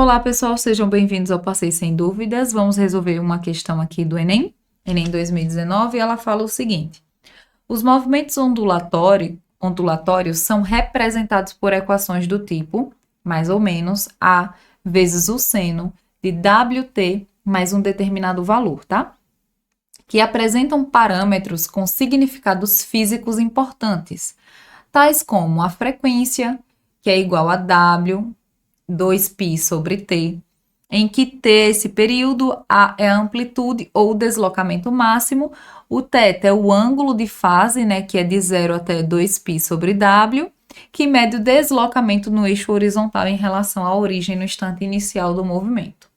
Olá, pessoal, sejam bem-vindos ao Passeio Sem Dúvidas. Vamos resolver uma questão aqui do Enem, Enem 2019, e ela fala o seguinte: os movimentos ondulatórios são representados por equações do tipo, mais ou menos, A vezes o seno de WT mais um determinado valor, tá? Que apresentam parâmetros com significados físicos importantes, tais como a frequência, que é igual a W, 2π sobre t, em que t é esse período, a é a amplitude ou deslocamento máximo, o θ é o ângulo de fase, né, que é de 0 até 2π sobre w, que mede o deslocamento no eixo horizontal em relação à origem no instante inicial do movimento.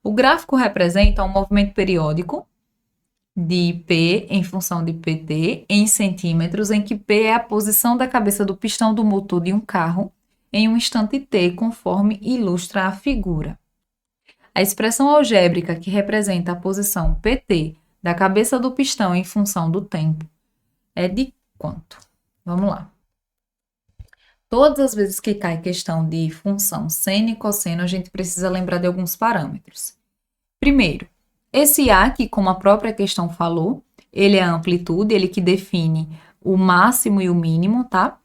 O gráfico representa um movimento periódico de P em função de PT em centímetros, em que P é a posição da cabeça do pistão do motor de um carro em um instante t, conforme ilustra a figura. A expressão algébrica que representa a posição pt da cabeça do pistão em função do tempo é de quanto? Vamos lá. Todas as vezes que cai questão de função seno e cosseno, a gente precisa lembrar de alguns parâmetros. Primeiro, esse A aqui, como a própria questão falou, ele é a amplitude, ele que define o máximo e o mínimo, tá?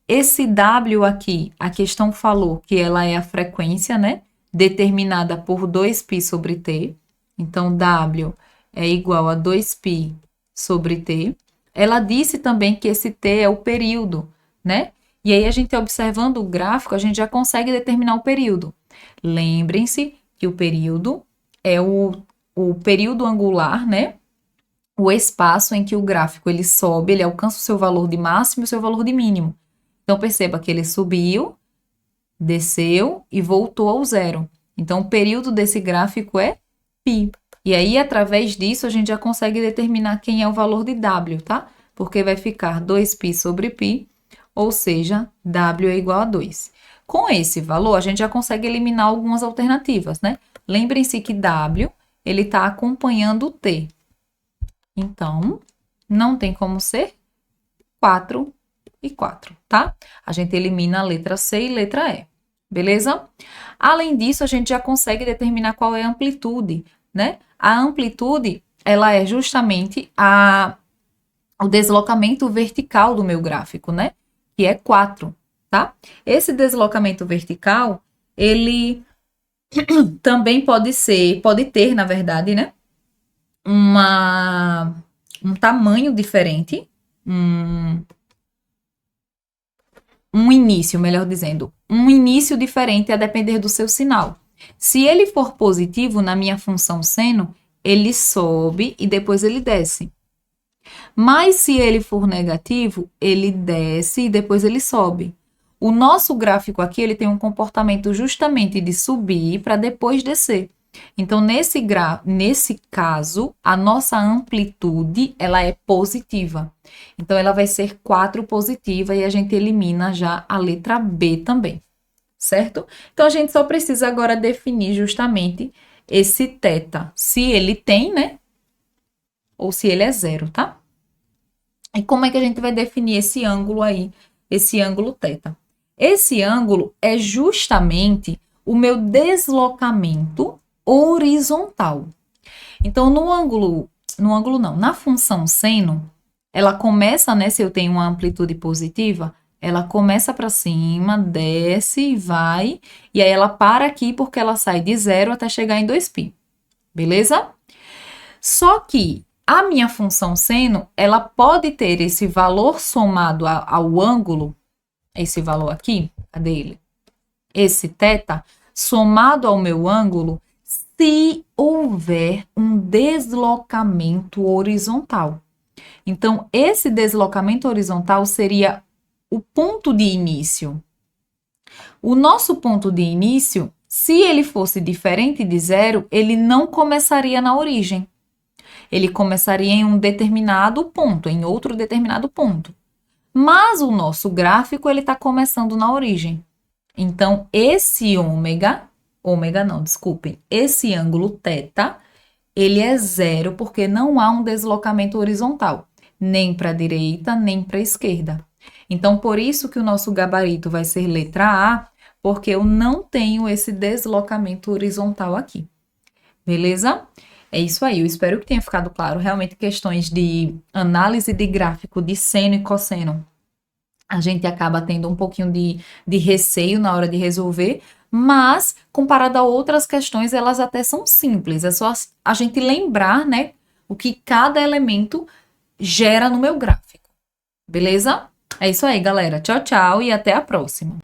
Esse W aqui, a questão falou que ela é a frequência, né? Determinada por 2π sobre t. Então, W é igual a 2π sobre t. Ela disse também que esse t é o período, né? E aí, a gente observando o gráfico, a gente já consegue determinar o período. Lembrem-se que o período é o período angular, né? O espaço em que o gráfico ele sobe, ele alcança o seu valor de máximo e o seu valor de mínimo. Então, perceba que ele subiu, desceu e voltou ao zero. Então, o período desse gráfico é π. E aí, através disso, a gente já consegue determinar quem é o valor de W, tá? Porque vai ficar 2π sobre π, ou seja, W é igual a 2. Com esse valor, a gente já consegue eliminar algumas alternativas, né? Lembrem-se que W, ele está acompanhando o T. Então, não tem como ser 4 e 4, tá? A gente elimina a letra C e letra E, beleza? Além disso, a gente já consegue determinar qual é a amplitude, né? A amplitude, ela é justamente o deslocamento vertical do meu gráfico, né? Que é 4, tá? Esse deslocamento vertical, ele também pode ter, na verdade, né? Um tamanho diferente, um início, melhor dizendo, um início diferente a depender do seu sinal. Se ele for positivo na minha função seno, ele sobe e depois ele desce. Mas se ele for negativo, ele desce e depois ele sobe. O nosso gráfico aqui, ele tem um comportamento justamente de subir para depois descer. Então, nesse caso, a nossa amplitude, ela é positiva. Então, ela vai ser 4 positiva e a gente elimina já a letra B também, certo? Então, a gente só precisa agora definir justamente esse θ, se ele tem, né? Ou se ele é zero, tá? E como é que a gente vai definir esse ângulo aí, esse ângulo θ? Esse ângulo é justamente o meu deslocamento horizontal. Então, na função seno, ela começa, né, se eu tenho uma amplitude positiva, ela começa para cima, desce e vai, e aí ela para aqui porque ela sai de 0 até chegar em 2π, beleza? Só que a minha função seno, ela pode ter esse valor somado ao ângulo, esse valor aqui, cadê ele? Esse θ, somado ao meu ângulo, se houver um deslocamento horizontal. Então, esse deslocamento horizontal seria o ponto de início. O nosso ponto de início, se ele fosse diferente de 0, ele não começaria na origem. Ele começaria em um determinado ponto, em outro determinado ponto. Mas o nosso gráfico, ele está começando na origem. Então, esse esse ângulo θ, ele é zero porque não há um deslocamento horizontal, nem para a direita, nem para a esquerda. Então, por isso que o nosso gabarito vai ser letra A, porque eu não tenho esse deslocamento horizontal aqui. Beleza? É isso aí, eu espero que tenha ficado claro. Realmente, questões de análise de gráfico de seno e cosseno, a gente acaba tendo um pouquinho de receio na hora de resolver, mas, comparado a outras questões, elas até são simples. É só a gente lembrar, né, o que cada elemento gera no meu gráfico. Beleza? É isso aí, galera. Tchau, tchau e até a próxima.